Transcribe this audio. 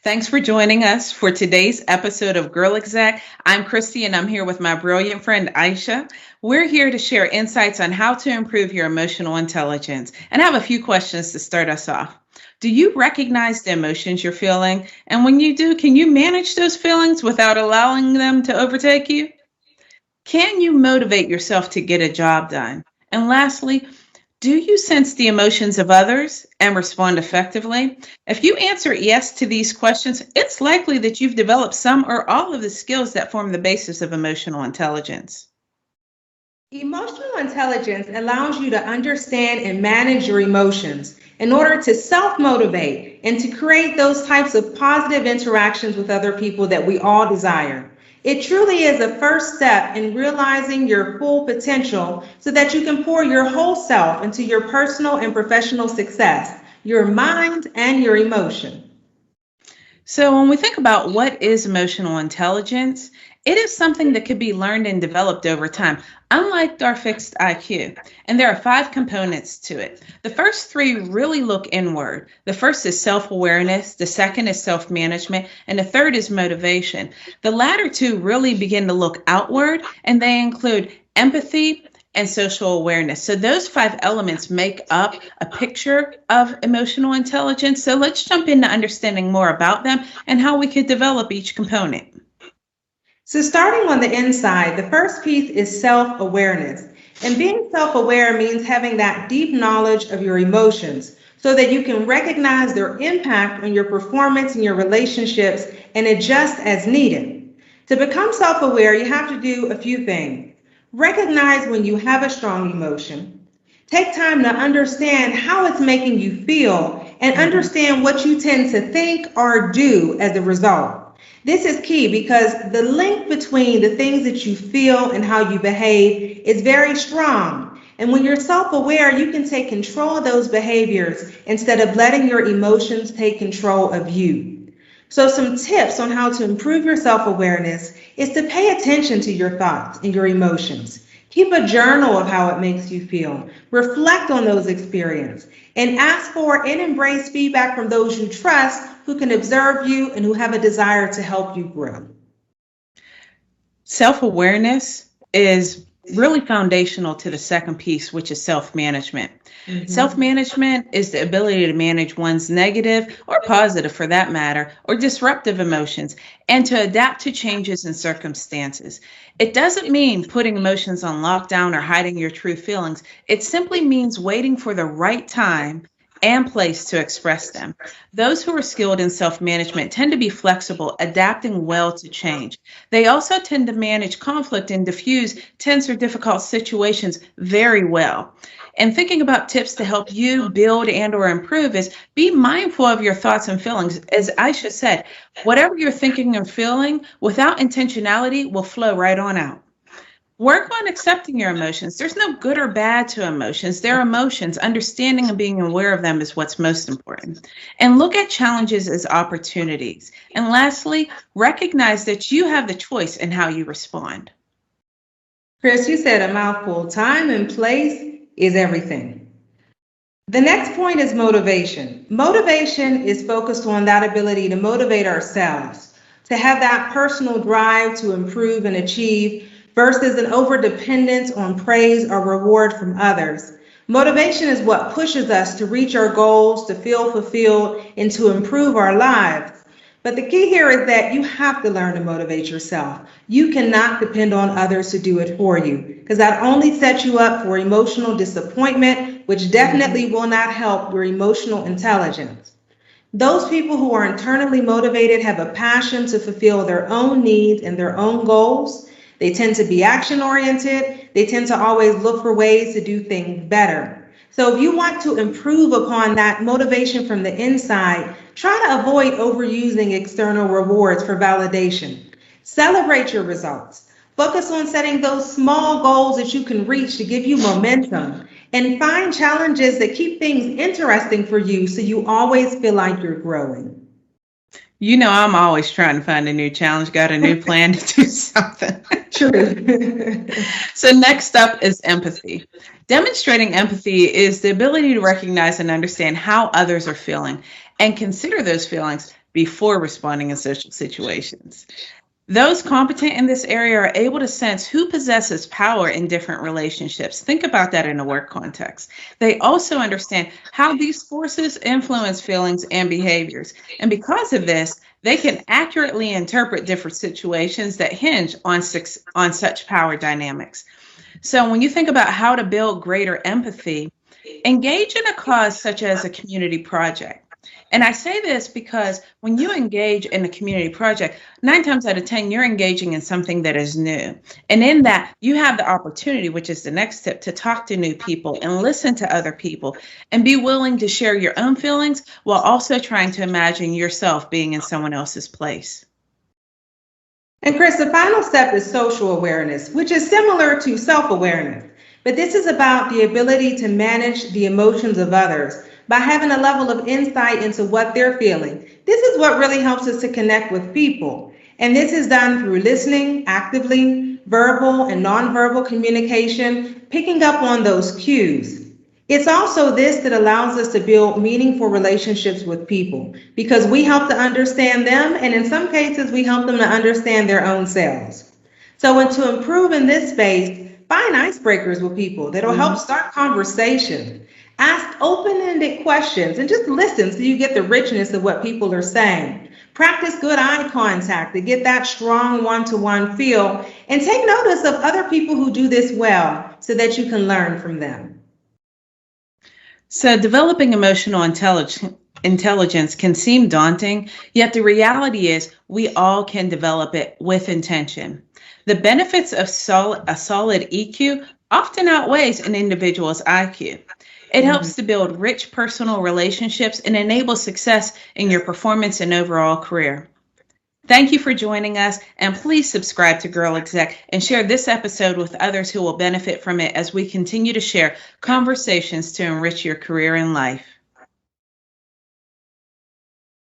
Thanks for joining us for today's episode of GirlExec. I'm Christy and I'm here with my brilliant friend Aisha. We're here to share insights on how to improve your emotional intelligence. And I have a few questions to start us off. Do you recognize the emotions you're feeling? And when you do, can you manage those feelings without allowing them to overtake you? Can you motivate yourself to get a job done? And lastly, do you sense the emotions of others and respond effectively? If you answer yes to these questions, it's likely that you've developed some or all of the skills that form the basis of emotional intelligence. Emotional intelligence allows you to understand and manage your emotions in order to self-motivate and to create those types of positive interactions with other people that we all desire. It truly is a first step in realizing your full potential so that you can pour your whole self into your personal and professional success, your mind and your emotion. So when we think about what is emotional intelligence, it is something that could be learned and developed over time, unlike our fixed IQ. And there are 5 components to it. The first 3 really look inward. The first is self-awareness, the second is self-management, and the third is motivation. The latter 2 really begin to look outward, and they include empathy and social awareness. So those 5 elements make up a picture of emotional intelligence. So let's jump into understanding more about them and how we could develop each component. So starting on the inside, the first piece is self-awareness. And being self-aware means having that deep knowledge of your emotions so that you can recognize their impact on your performance and your relationships and adjust as needed. To become self-aware, you have to do a few things. Recognize when you have a strong emotion. Take time to understand how it's making you feel and understand what you tend to think or do as a result. This is key because the link between the things that you feel and how you behave is very strong. And when you're self-aware, you can take control of those behaviors instead of letting your emotions take control of you. So some tips on how to improve your self-awareness is to pay attention to your thoughts and your emotions. Keep a journal of how it makes you feel. Reflect on those experiences and ask for and embrace feedback from those you trust who can observe you and who have a desire to help you grow. Self-awareness is really foundational to the second piece, which is self-management. Self-management is the ability to manage one's negative or positive, for that matter, or disruptive emotions, and to adapt to changes in circumstances. It doesn't mean putting emotions on lockdown or hiding your true feelings. It simply means waiting for the right time and place to express them. Those who are skilled in self-management tend to be flexible, adapting well to change. They also tend to manage conflict and diffuse tense or difficult situations very well. And thinking about tips to help you build and or improve is be mindful of your thoughts and feelings. As Aisha said, whatever you're thinking and feeling without intentionality will flow right on out. Work on accepting your emotions. There's no good or bad to emotions. They're emotions. Understanding and being aware of them is what's most important. And look at challenges as opportunities. And lastly, recognize that you have the choice in how you respond. Chris, you said a mouthful. Time and place is everything. The next point is motivation. Motivation is focused on that ability to motivate ourselves, to have that personal drive to improve and achieve versus an overdependence on praise or reward from others. Motivation is what pushes us to reach our goals, to feel fulfilled, and to improve our lives. But the key here is that you have to learn to motivate yourself. You cannot depend on others to do it for you, because that only sets you up for emotional disappointment, which definitely will not help your emotional intelligence. Those people who are internally motivated have a passion to fulfill their own needs and their own goals. They tend to be action-oriented. They tend to always look for ways to do things better. So if you want to improve upon that motivation from the inside, try to avoid overusing external rewards for validation. Celebrate your results. Focus on setting those small goals that you can reach to give you momentum. And find challenges that keep things interesting for you so you always feel like you're growing. You know, I'm always trying to find a new challenge, got a new plan to do something. True. So next up is empathy. Demonstrating empathy is the ability to recognize and understand how others are feeling and consider those feelings before responding in social situations. Those competent in this area are able to sense who possesses power in different relationships. Think about that in a work context. They also understand how these forces influence feelings and behaviors. And because of this, they can accurately interpret different situations that hinge on such power dynamics. So when you think about how to build greater empathy, engage in a cause such as a community project. And I say this because when you engage in a community project, 9 times out of 10, you're engaging in something that is new. And in that, you have the opportunity, which is the next step, to talk to new people and listen to other people and be willing to share your own feelings while also trying to imagine yourself being in someone else's place. And Chris, the final step is social awareness, which is similar to self-awareness. But this is about the ability to manage the emotions of others by having a level of insight into what they're feeling. This is what really helps us to connect with people. And this is done through listening actively, verbal and nonverbal communication, picking up on those cues. It's also this that allows us to build meaningful relationships with people because we help to understand them, and in some cases, we help them to understand their own selves. So, and to improve in this space, find icebreakers with people that'll help start conversation. Ask open-ended questions and just listen so you get the richness of what people are saying. Practice good eye contact to get that strong one-to-one feel, and take notice of other people who do this well so that you can learn from them. So developing emotional intelligence can seem daunting, yet the reality is we all can develop it with intention. The benefits of a solid EQ often outweighs an individual's IQ. It helps to build rich personal relationships and enable success in your performance and overall career. Thank you for joining us, and please subscribe to GirlExec and share this episode with others who will benefit from it as we continue to share conversations to enrich your career and life.